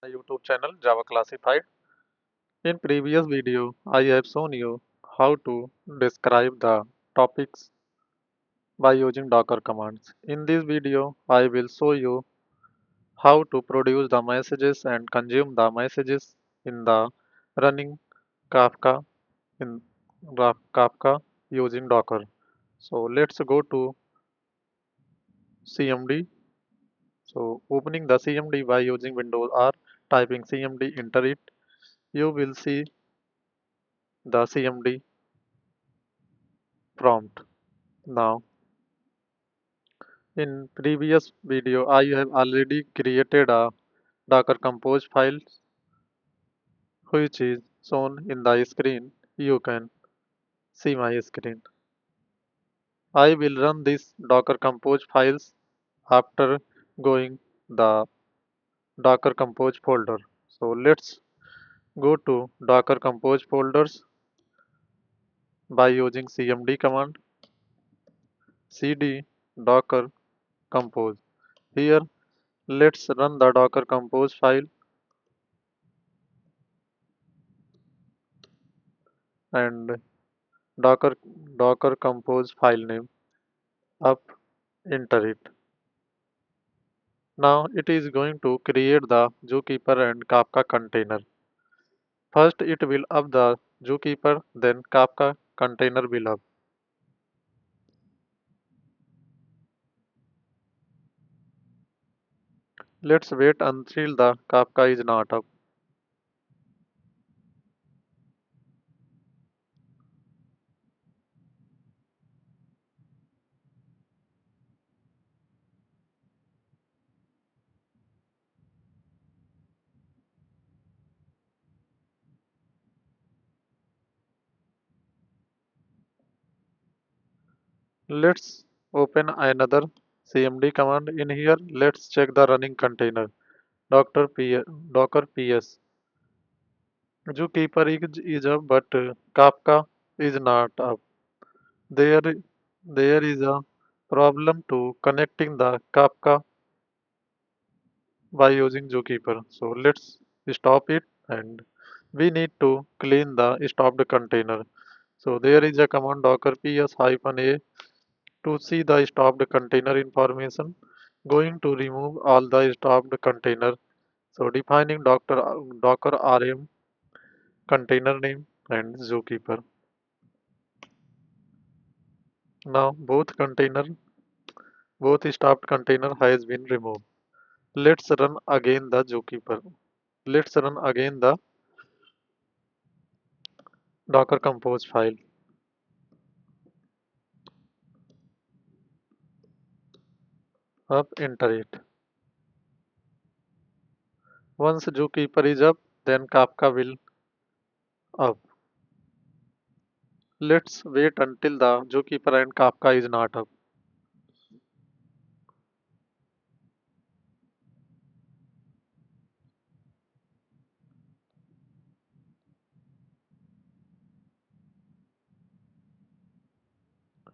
My YouTube channel Java Classified. In previous video, I have shown you how to describe the topics by using Docker commands. In this video, I will show you how to produce the messages and consume the messages in the running Kafka in Kafka using Docker. So let's go to CMD. So opening the CMD by using Windows or typing CMD, enter it. You will see the CMD prompt. Now, in previous video, I have already created a Docker Compose file which is shown in the screen. You can see my screen. I will run this Docker Compose files after going the Docker Compose folder. So let's go to Docker Compose folders by using cmd command cd docker compose. Here, let's run the Docker Compose file and Docker Compose file name up, enter it. Now it is going to create the zookeeper and Kafka container. First it will up the zookeeper, then Kafka container will up. Let's wait until the Kafka is not up. Let's open another cmd command. In here, let's check the running container. Docker ps. Zookeeper is up, but Kafka is not up. There, there is a problem to connecting the Kafka by using Zookeeper. So let's stop it and we need to clean the stopped container. So there is a command docker ps-a to see the stopped container information. Going to remove all the stopped container. So defining docker rm container name and Zookeeper. Now both stopped container has been removed. Let's run again the Zookeeper. Let's run again the Docker Compose file. Up, enter it. Once Zookeeper is up, then Kafka will up. Let's wait until the Zookeeper and Kafka is not up.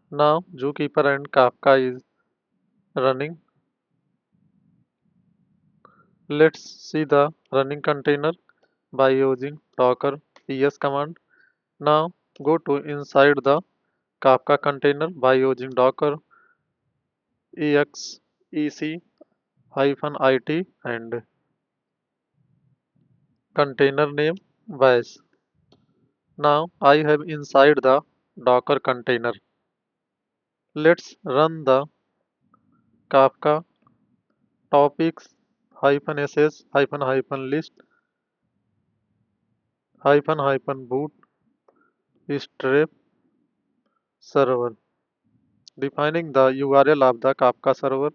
Now Zookeeper and Kafka is running. Let's see the running container by using docker ps command. Now go to inside the Kafka container by using docker exec-it and container name was. Now I have inside the Docker container. Let's run the Kafka topics sh list boot strap server. Defining the URL of the Kafka server,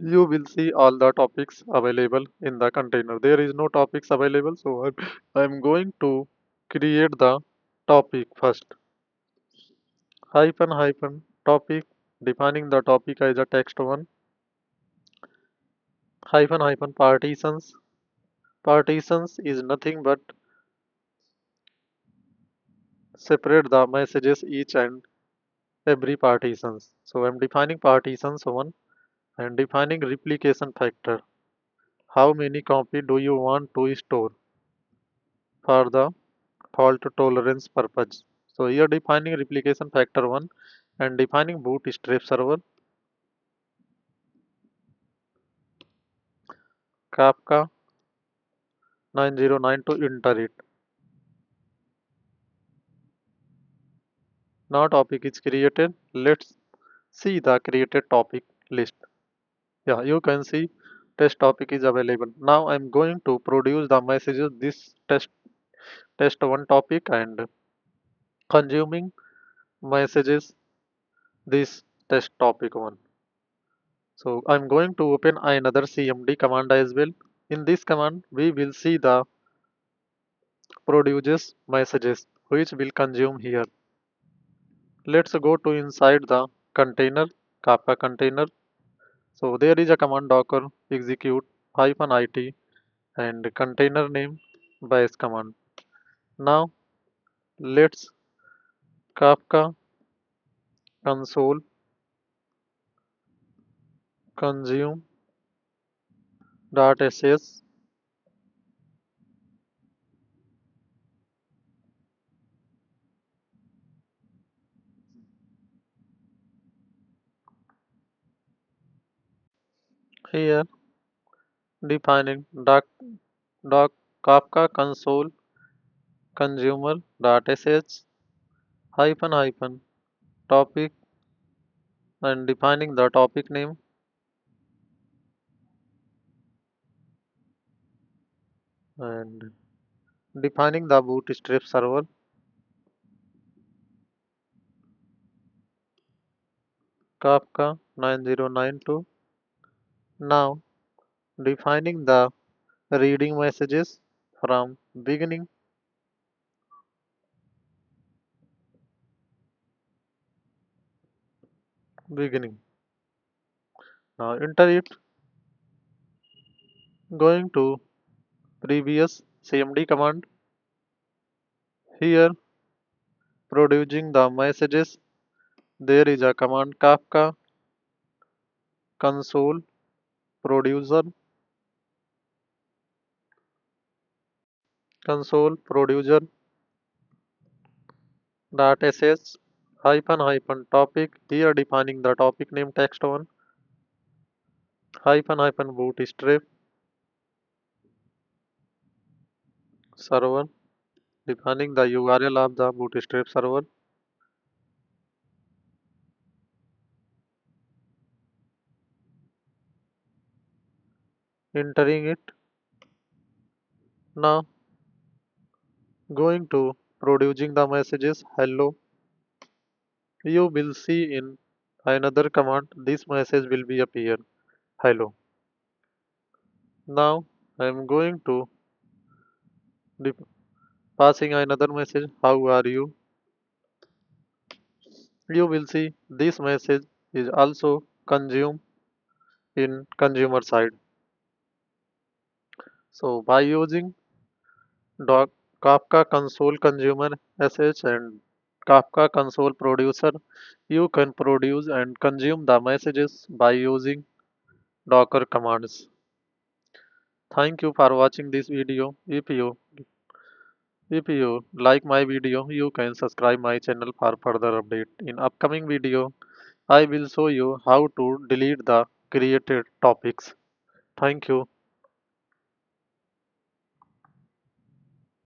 you will see all the topics available in the container. There is no topics available, so I'm going to create the topic first. Topic, defining the topic as a text one, partitions. Partitions is nothing but separate the messages each and every partitions. So I'm defining partitions one and defining replication factor. How many copy do you want to store for the fault tolerance purpose? So here defining replication factor 1 and defining bootstrap server, Kafka 909 to enter it. Now topic is created. Let's see the created topic list. Yeah, you can see test topic is available. Now I'm going to produce the messages this test one topic and consuming messages this test topic one. So I'm going to open another CMD command as well. In this command, we will see the produces messages which will consume here. Let's go to inside the container, Kafka container. So there is a command docker execute -it and container name base command. Now let's Kafka console consume .sh. Here defining doc Kafka console consumer .sh hyphen topic and defining the topic name and defining the bootstrap server Kafka 9092. Now defining the reading messages from beginning. Now enter it. Going to previous CMD command. Here producing the messages. There is a command Kafka console producer console producer .sh hyphen topic. Here defining the topic name text one hyphen bootstrap server. Defining the URL of the bootstrap server. Entering it. Now going to producing the messages hello. You will see in another command this message will be appear hello. Now I am going to passing another message how are you. You will see this message is also consumed in consumer side. So by using doc Kafka console consumer sh and Kafka console producer, you can produce and consume the messages by using Docker commands. Thank you for watching this video. If you like my video, you can subscribe my channel for further update. In upcoming video, I will show you how to delete the created topics. Thank you.